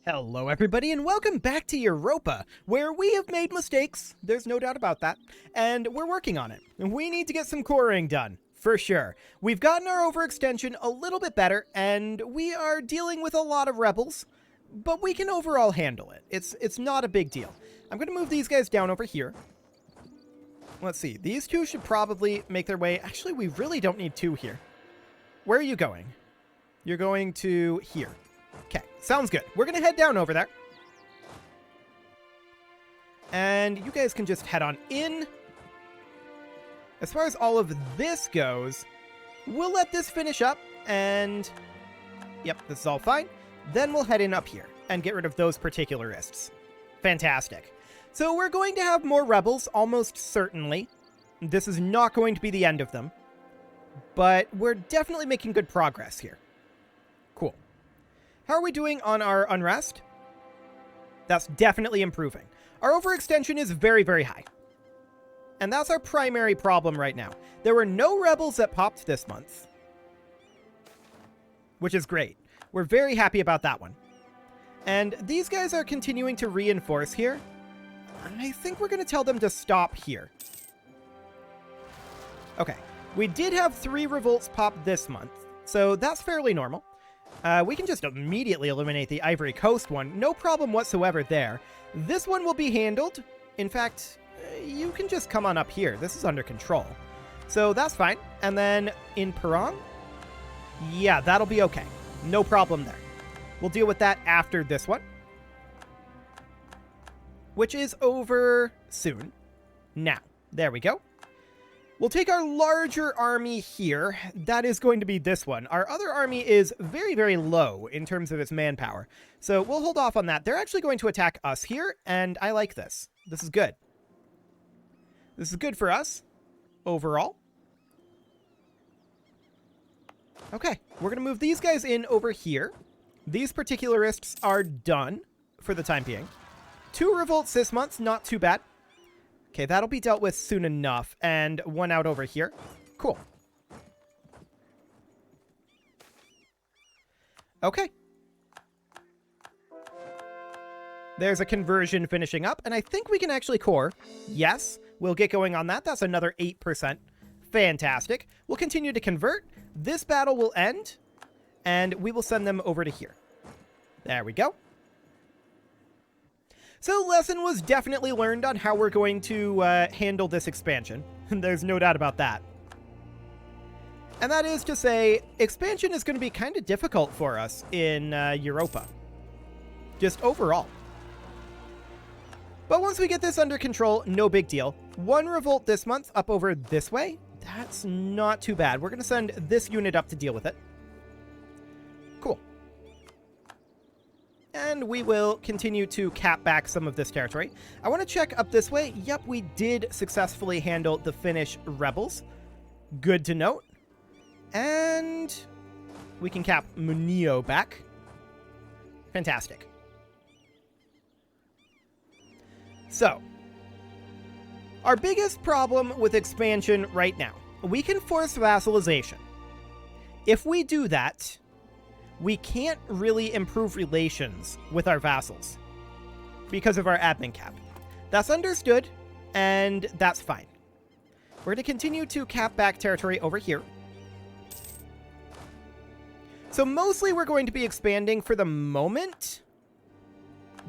Hello everybody and welcome back to Europa, where we have made mistakes, there's no doubt about that, and we're working on it. We need to get some coring done, for sure. We've gotten our overextension a little bit better, and we are dealing with a lot of rebels, but we can overall handle it. It's not a big deal. I'm going to move these guys down over here. Let's see, these two should probably make their way. Actually, we really don't need two here. Where are you going? You're going to here. Okay, sounds good. We're going to head down over there. And you guys can just head on in. As far as all of this goes, we'll let this finish up. And, yep, this is all fine. Then we'll head in up here and get rid of those particularists. Fantastic. So we're going to have more rebels, almost certainly. This is not going to be the end of them. But we're definitely making good progress here. Cool. How are we doing on our unrest? That's definitely improving. Our overextension is very, very high. And that's our primary problem right now. There were no rebels that popped this month, which is great. We're very happy about that one. And these guys are continuing to reinforce here. I think we're going to tell them to stop here. Okay. We did have 3 revolts pop this month, so that's fairly normal. We can just immediately eliminate the Ivory Coast one. No problem whatsoever there. This one will be handled. In fact, you can just come on up here. This is under control. So that's fine. And then in Perong? Yeah, that'll be okay. No problem there. We'll deal with that after this one, which is over soon. Now, there we go. We'll take our larger army here. That is going to be this one. Our other army is very, very low in terms of its manpower. So we'll hold off on that. They're actually going to attack us here, and I like this. This is good. This is good for us, overall. Okay, we're going to move these guys in over here. These particularists are done for the time being. 2 revolts this month, not too bad. Okay, that'll be dealt with soon enough. And one out over here. Cool. Okay. There's a conversion finishing up, and I think we can actually core. Yes, we'll get going on that. That's another 8%. Fantastic. We'll continue to convert. This battle will end, and we will send them over to here. There we go. So lesson was definitely learned on how we're going to handle this expansion. There's no doubt about that. And that is to say, expansion is going to be kind of difficult for us in Europa. Just overall. But once we get this under control, no big deal. 1 revolt this month up over this way. That's not too bad. We're going to send this unit up to deal with it. Cool. And we will continue to cap back some of this territory. I want to check up this way. Yep, we did successfully handle the Finnish rebels. Good to note. And we can cap Munio back. Fantastic. So, our biggest problem with expansion right now, we can force vassalization. If we do that, we can't really improve relations with our vassals because of our admin cap. That's understood, and that's fine. We're going to continue to cap back territory over here. So mostly we're going to be expanding for the moment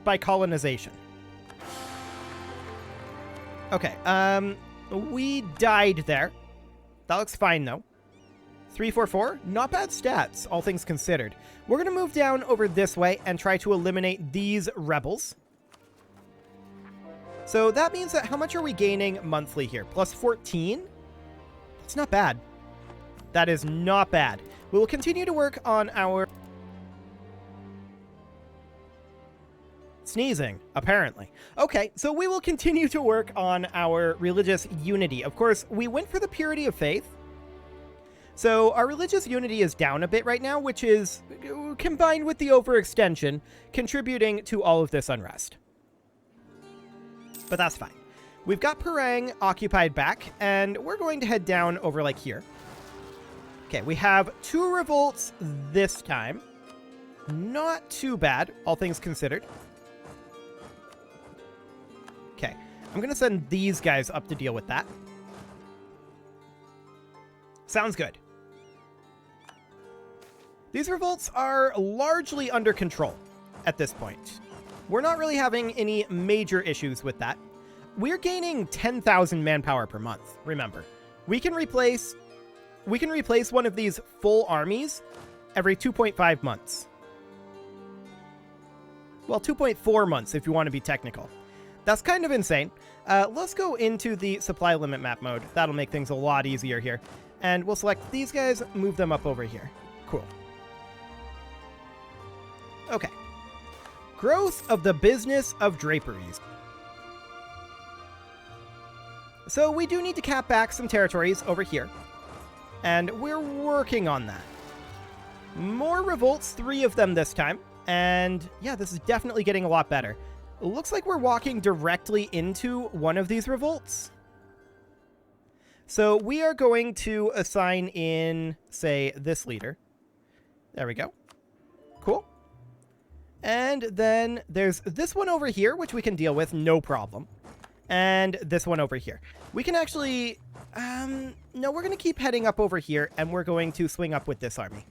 by colonization. Okay, we died there. That looks fine, though. 344, not bad stats, all things considered. We're going to move down over this way and try to eliminate these rebels. So that means that how much are we gaining monthly here? Plus 14? That's not bad. That is not bad. We will continue to work on our... Sneezing, apparently. Okay, so we will continue to work on our religious unity. Of course, we went for the purity of faith. So our religious unity is down a bit right now, which is, combined with the overextension, contributing to all of this unrest. But that's fine. We've got Perang occupied back, and we're going to head down over like here. Okay, we have 2 revolts this time. Not too bad, all things considered. Okay, I'm going to send these guys up to deal with that. Sounds good. These revolts are largely under control at this point. We're not really having any major issues with that. We're gaining 10,000 manpower per month, remember. We can replace one of these full armies every 2.5 months. Well, 2.4 months if you want to be technical. That's kind of insane. Let's go into the supply limit map mode. That'll make things a lot easier here. And we'll select these guys, move them up over here. Cool. Okay. Growth of the business of draperies. So we do need to cap back some territories over here. And we're working on that. More revolts, 3 of them this time. And yeah, this is definitely getting a lot better. It looks like we're walking directly into one of these revolts. So we are going to assign in, say, this leader. There we go. Cool. And then there's this one over here, which we can deal with, no problem. And this one over here. We can actually... no, we're going to keep heading up over here, and we're going to swing up with this army.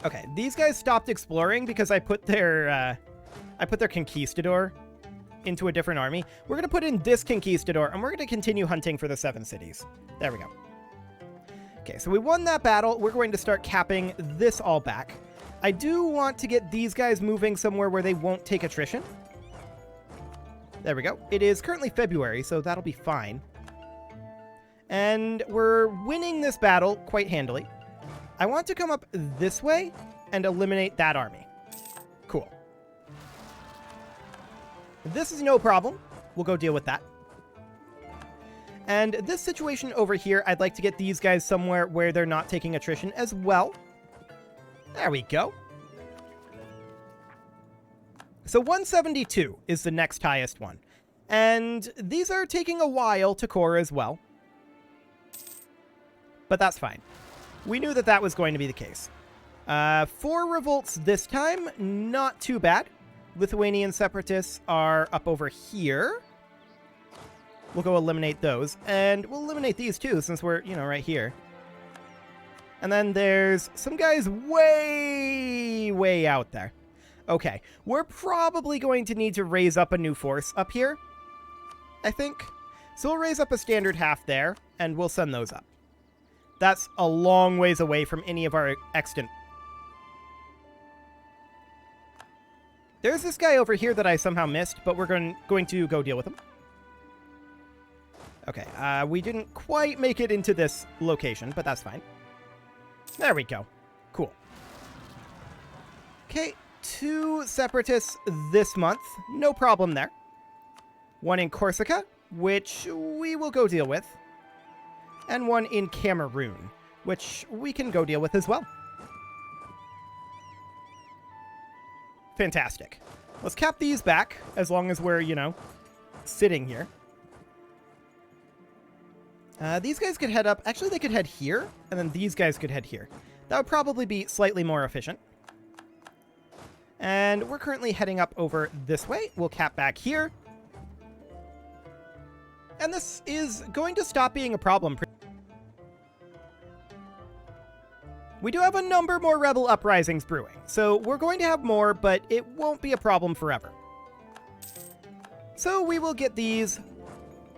Okay, these guys stopped exploring because I put their conquistador into a different army. We're going to put in this conquistador, and we're going to continue hunting for the 7 cities. There we go. Okay, so we won that battle. We're going to start capping this all back. I do want to get these guys moving somewhere where they won't take attrition. There we go. It is currently February, so that'll be fine. And we're winning this battle quite handily. I want to come up this way and eliminate that army. Cool. This is no problem. We'll go deal with that. And this situation over here, I'd like to get these guys somewhere where they're not taking attrition as well. There we go. So 172 is the next highest one. And these are taking a while to core as well. But that's fine. We knew that that was going to be the case. 4 revolts this time, not too bad. Lithuanian separatists are up over here. We'll go eliminate those. And we'll eliminate these too, since we're, right here. And then there's some guys way out there. Okay, we're probably going to need to raise up a new force up here, I think. So we'll raise up a standard half there, and we'll send those up. That's a long ways away from any of our extant. There's this guy over here that I somehow missed, but we're going to go deal with him. Okay, we didn't quite make it into this location, but that's fine. There we go. Cool. Okay, 2 separatists this month. No problem there. 1 in Corsica, which we will go deal with. And 1 in Cameroon, which we can go deal with as well. Fantastic. Let's cap these back, as long as we're, sitting here. These guys could head up. Actually, they could head here, and then these guys could head here. That would probably be slightly more efficient. And we're currently heading up over this way. We'll cap back here. And this is going to stop being a problem. We do have a number more rebel uprisings brewing, so we're going to have more, but it won't be a problem forever. So we will get these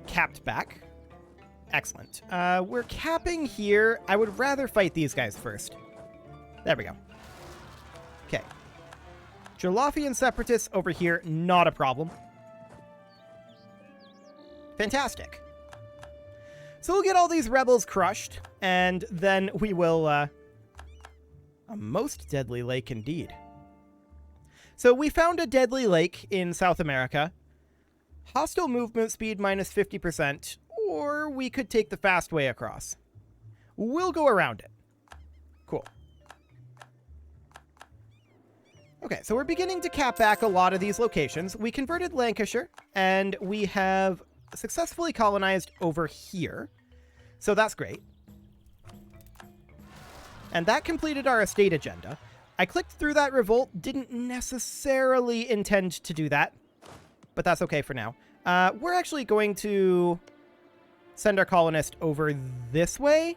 capped back. Excellent. We're capping here. I would rather fight these guys first. There we go. Okay. Jolofian separatists over here, not a problem. Fantastic. So we'll get all these rebels crushed, and then we will... a most deadly lake indeed. So we found a deadly lake in South America. Hostile movement speed minus 50%, or we could take the fast way across. We'll go around it. Cool. Okay, so we're beginning to cap back a lot of these locations. We converted Lancashire, and we have successfully colonized over here. So that's great. And that completed our estate agenda. I clicked through that revolt, didn't necessarily intend to do that, but that's okay for now. We're actually going to send our colonist over this way.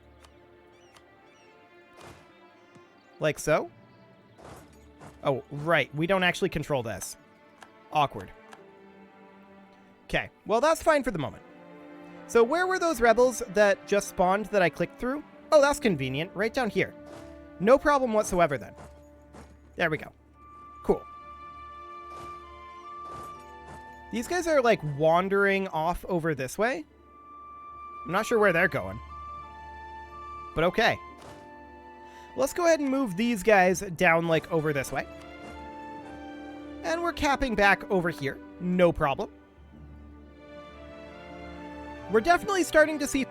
Like so. Oh, right. We don't actually control this. Awkward. Okay. Well, that's fine for the moment. So where were those rebels that just spawned that I clicked through? Oh, that's convenient. Right down here. No problem whatsoever then. There we go. Cool. These guys are like wandering off over this way. I'm not sure where they're going. But okay. Let's go ahead and move these guys down like over this way. And we're capping back over here. No problem. We're definitely starting to see...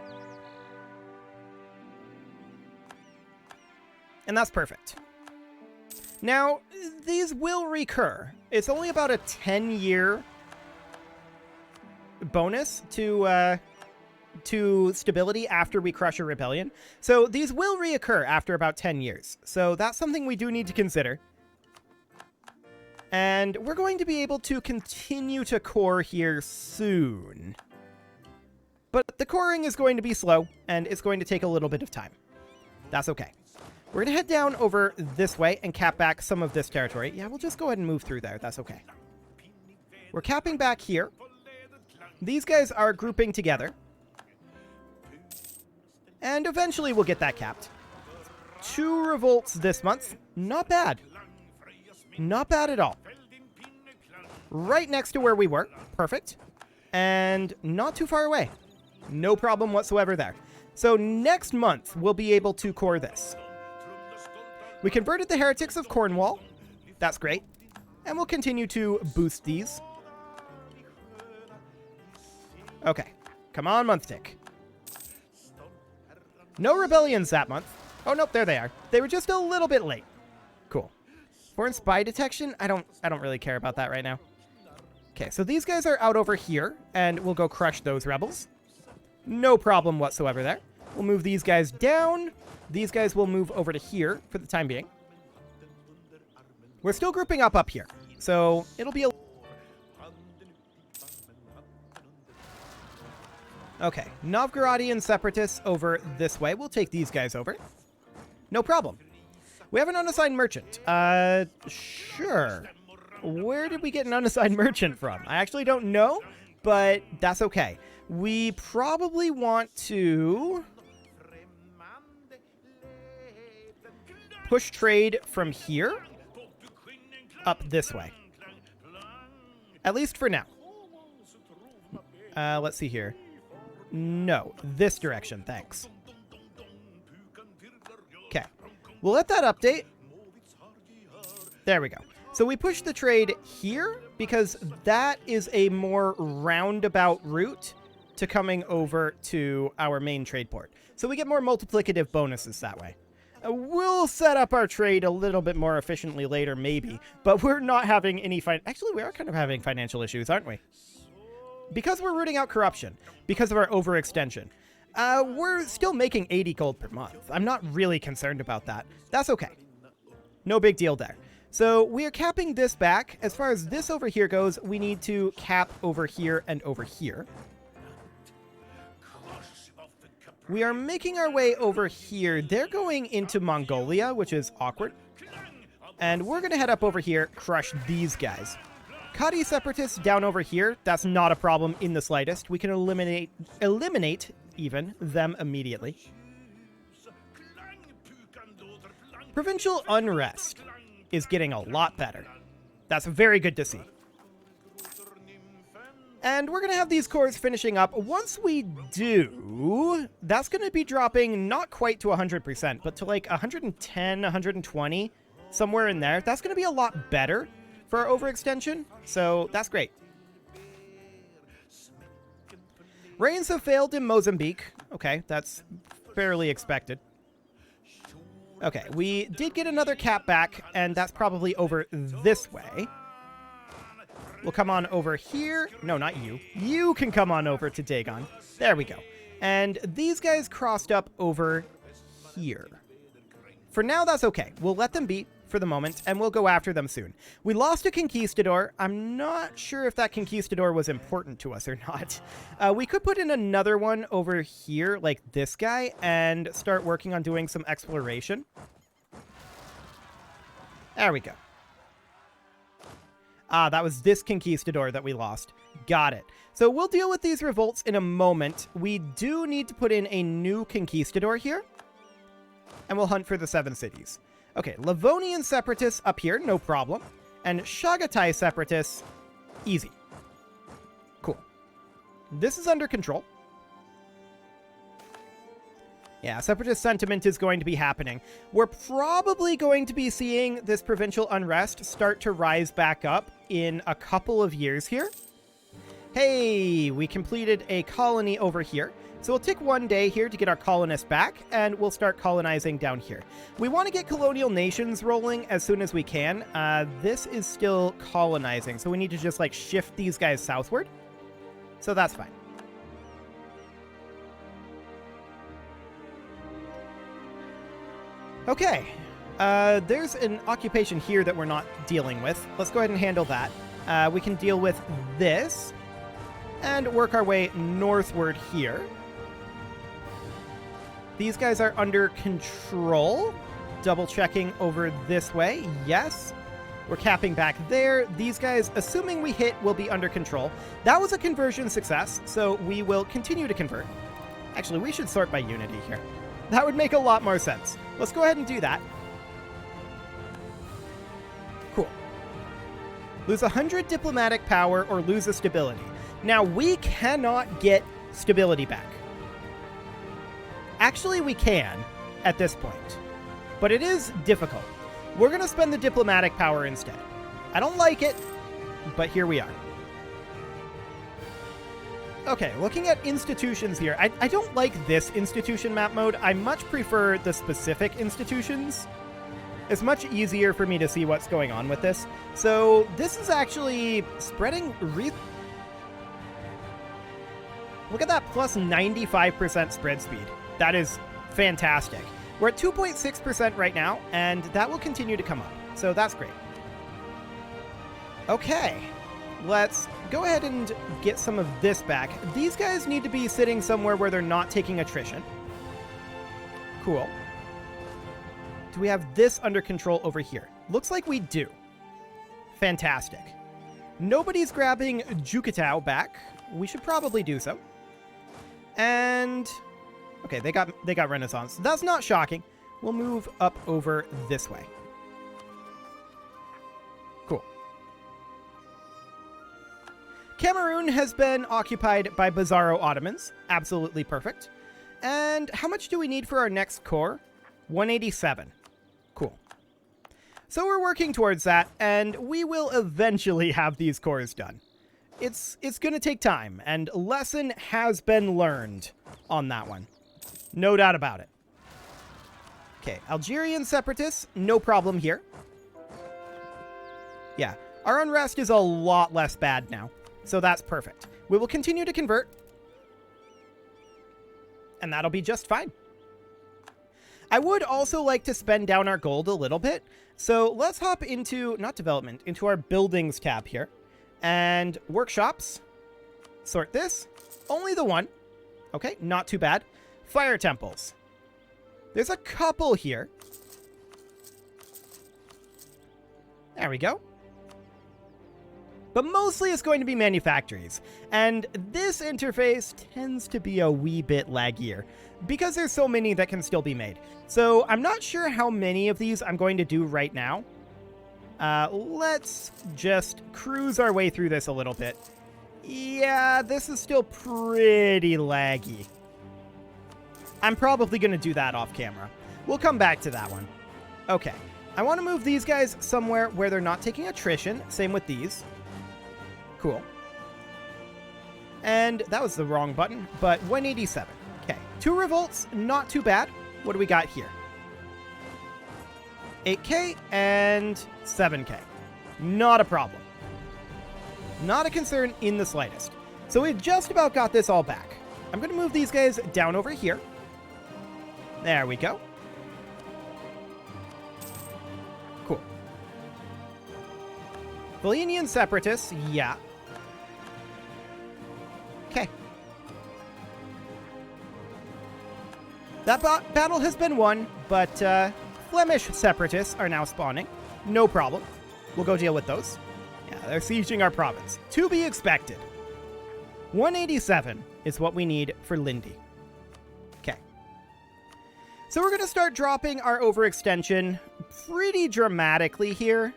And that's perfect. Now, these will recur. It's only about a 10-year bonus to stability after we crush a rebellion. So these will reoccur after about 10 years. So that's something we do need to consider. And we're going to be able to continue to core here soon. But the coring is going to be slow, and it's going to take a little bit of time. That's okay. We're going to head down over this way and cap back some of this territory. Yeah, we'll just go ahead and move through there. That's okay. We're capping back here. These guys are grouping together. And eventually we'll get that capped. 2 revolts this month. Not bad. Not bad at all. Right next to where we were. Perfect. And not too far away. No problem whatsoever there. So next month, we'll be able to core this. We converted the Heretics of Cornwall. That's great. And we'll continue to boost these. Okay. Come on, month tick. No rebellions that month. Oh, nope, there they are. They were just a little bit late. Cool. Foreign spy detection? I don't really care about that right now. Okay, so these guys are out over here, and we'll go crush those rebels. No problem whatsoever there. We'll move these guys down. These guys will move over to here for the time being. We're still grouping up here, so it'll be a... Okay, Novgorodian separatists over this way. We'll take these guys over. No problem. We have an unassigned merchant. Sure. Where did we get an unassigned merchant from? I actually don't know, but that's okay. We probably want to push trade from here up this way. At least for now. Let's see here. No, this direction, thanks. Okay, we'll let that update. There we go. So we push the trade here because that is a more roundabout route to coming over to our main trade port. So we get more multiplicative bonuses that way. We'll set up our trade a little bit more efficiently later, maybe, but we're not having any actually, we are kind of having financial issues, aren't we? Because we're rooting out corruption, because of our overextension. We're still making 80 gold per month. I'm not really concerned about that. That's okay. No big deal there. So we are capping this back. As far as this over here goes, we need to cap over here and over here. We are making our way over here. They're going into Mongolia, which is awkward. And we're going to head up over here, crush these guys. Kadi separatists down over here, that's not a problem in the slightest. We can eliminate even them immediately. Provincial unrest is getting a lot better. That's very good to see. And we're going to have these cores finishing up. Once we do, that's going to be dropping not quite to 100%, but to like 110, 120, somewhere in there. That's going to be a lot better for our overextension, so that's great. Rains have failed in Mozambique. Okay, that's fairly expected. Okay, we did get another cap back, and that's probably over this way. We'll come on over here. No, not you. You can come on over to Dagon. There we go. And these guys crossed up over here. for now, that's okay. We'll let them be for the moment, and we'll go after them soon. We lost a conquistador. I'm not sure if that conquistador was important to us or not. We could put in another one over here, like this guy, and start working on doing some exploration. There we go. Ah, that was this conquistador that we lost. Got it. So we'll deal with these revolts in a moment. We do need to put in a new conquistador here, and we'll hunt for the 7 cities. Okay, Livonian separatists up here, no problem. And Chagatai separatists, easy. Cool. This is under control. Yeah, separatist sentiment is going to be happening. We're probably going to be seeing this provincial unrest start to rise back up in a couple of years here. Hey, we completed a colony over here. So we'll take 1 day here to get our colonists back, and we'll start colonizing down here. We want to get colonial nations rolling as soon as we can. This is still colonizing, so we need to just, like, shift these guys southward. So that's fine. Okay. There's an occupation here that we're not dealing with. Let's go ahead and handle that. We can deal with this and work our way northward here. These guys are under control. Double checking over this way. Yes. We're capping back there. These guys, assuming we hit, will be under control. That was a conversion success, so we will continue to convert. Actually, we should sort by unity here. That would make a lot more sense. Let's go ahead and do that. Cool. Lose 100 diplomatic power or lose a stability. Now, we cannot get stability back. Actually, we can at this point, but it is difficult. We're going to spend the diplomatic power instead. I don't like it, but here we are. Okay, looking at institutions here. I don't like this institution map mode. I much prefer the specific institutions. It's much easier for me to see what's going on with this. So this is actually spreading... Look at that plus 95% spread speed. That is fantastic. We're at 2.6% right now, and that will continue to come up. So that's great. Okay, let's go ahead and get some of this back. These guys need to be sitting somewhere where they're not taking attrition. Cool. Do we have this under control over here? Looks like we do. Fantastic. Nobody's grabbing Jukatao back. We should probably do so. And... okay, they got Renaissance. That's not shocking. We'll move up over this way. Cool. Cameroon has been occupied by Bizarro Ottomans. Absolutely perfect. And how much do we need for our next core? 187. Cool. So we're working towards that, and we will eventually have these cores done. It's going to take time, and lesson has been learned on that one. No doubt about it. Okay, Algerian separatists, no problem here. Yeah, our unrest is a lot less bad now, so that's perfect. We will continue to convert, and that'll be just fine. I would also like to spend down our gold a little bit, so let's hop into, not development, into our buildings tab here, and workshops. Sort this. Only the one. Okay, not too bad. Fire temples. There's a couple here. There we go. But mostly it's going to be manufactories. And this interface tends to be a wee bit laggier because there's so many that can still be made. So I'm not sure how many of these I'm going to do right now. Let's just cruise our way through this a little bit. Yeah, this is still pretty laggy. I'm probably going to do that off camera. We'll come back to that one. Okay. I want to move these guys somewhere where they're not taking attrition. Same with these. Cool. And that was the wrong button, but 187. Okay. 2 revolts, not too bad. What do we got here? 8k and 7k. Not a problem. Not a concern in the slightest. So we've just about got this all back. I'm going to move these guys down over here. There we go. Valenian separatists, yeah. Okay. That battle has been won, but Flemish separatists are now spawning. No problem. We'll go deal with those. Yeah, they're sieging our province. To be expected. 187 is what we need for Lindy. Okay. So we're going to start dropping our overextension pretty dramatically here.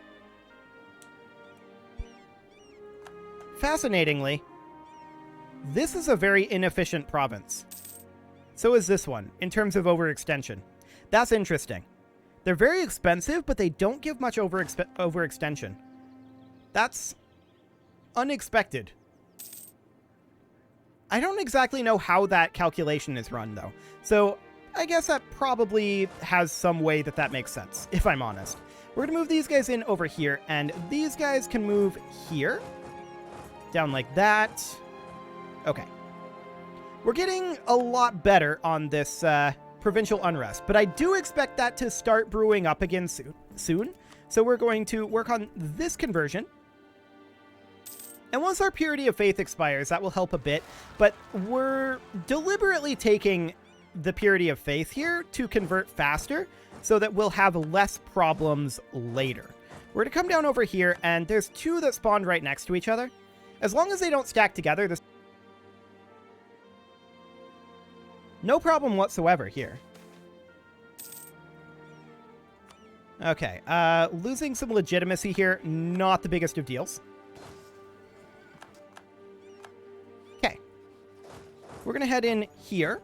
Fascinatingly, this is a very inefficient province. So is this one, in terms of overextension. That's interesting. They're very expensive, but they don't give much overextension. That's unexpected. I don't exactly know how that calculation is run, though. So I guess that probably has some way that makes sense, if I'm honest. We're going to move these guys in over here, and these guys can move here. Down like that. Okay. We're getting a lot better on this provincial unrest, but I do expect that to start brewing up again soon. So we're going to work on this conversion. And once our purity of faith expires, that will help a bit, but we're deliberately taking the purity of faith here to convert faster so that we'll have less problems later. We're going to come down over here, and there's two that spawned right next to each other. As long as they don't stack together, this no problem whatsoever here. Okay, losing some legitimacy here, not the biggest of deals. Okay. We're going to head in here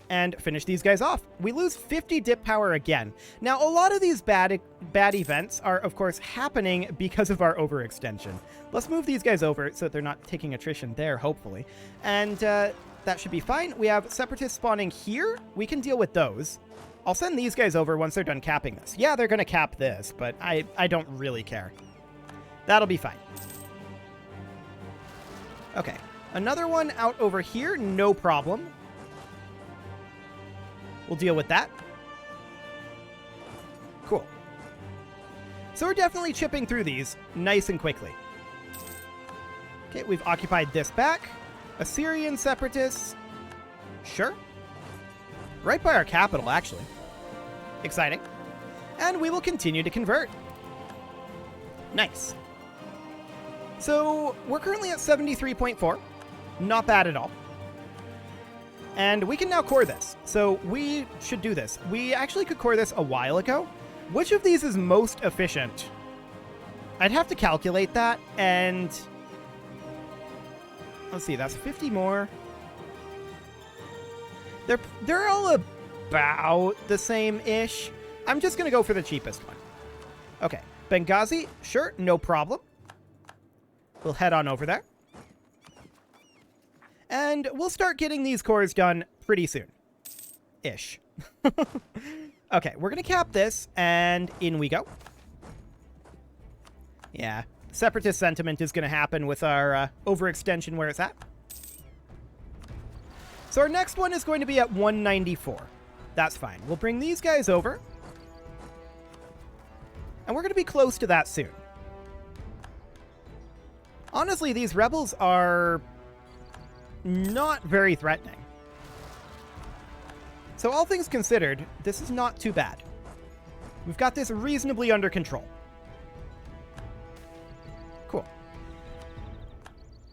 and finish these guys off. We lose 50 dip power again. Now, a lot of these bad events are, of course, happening because of our overextension. Let's move these guys over so that they're not taking attrition there, hopefully. And that should be fine. We have separatists spawning here. We can deal with those. I'll send these guys over once they're done capping this. Yeah, they're going to cap this, but I don't really care. That'll be fine. Okay. Another one out over here. No problem. We'll deal with that. Cool. So we're definitely chipping through these nice and quickly. Okay, we've occupied this back. Assyrian separatists. Sure. Right by our capital, actually. Exciting. And we will continue to convert. Nice. So we're currently at 73.4. Not bad at all. And we can now core this. So we should do this. We actually could core this a while ago. Which of these is most efficient? I'd have to calculate that, and let's see, that's 50 more. They're all about the same-ish. I'm just going to go for the cheapest one. Okay, Benghazi, sure, no problem. We'll head on over there. And we'll start getting these cores done pretty soon. Ish. Okay, we're going to cap this, and in we go. Yeah, separatist sentiment is going to happen with our overextension where it's at. So our next one is going to be at 194. That's fine. We'll bring these guys over. And we're going to be close to that soon. Honestly, these rebels are not very threatening. So all things considered, this is not too bad. We've got this reasonably under control. Cool.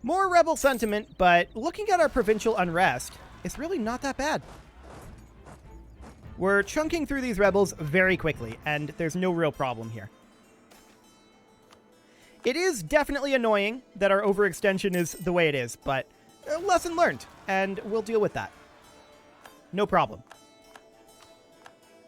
More rebel sentiment, but looking at our provincial unrest, it's really not that bad. We're chunking through these rebels very quickly, and there's no real problem here. It is definitely annoying that our overextension is the way it is, but lesson learned, and we'll deal with that. No problem.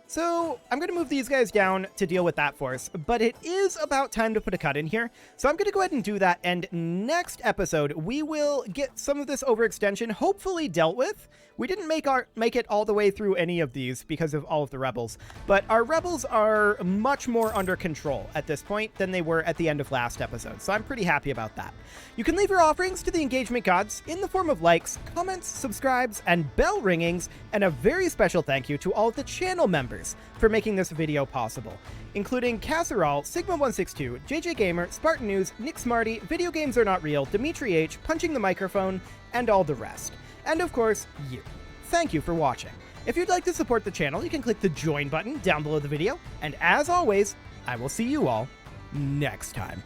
So I'm going to move these guys down to deal with that force, but it is about time to put a cut in here. So I'm going to go ahead and do that, and next episode, we will get some of this overextension hopefully dealt with. We didn't make it all the way through any of these because of all of the rebels, but our rebels are much more under control at this point than they were at the end of last episode, so I'm pretty happy about that. You can leave your offerings to the engagement gods in the form of likes, comments, subscribes, and bell ringings, and a very special thank you to all of the channel members guys for making this video possible, including Casserole, Sigma162, JJ Gamer, Spartan News, Nick Smarty, Video Games Are Not Real, Dimitri H, Punching the Microphone, and all the rest. And of course, you. Thank you for watching. If you'd like to support the channel, you can click the join button down below the video, and as always, I will see you all next time.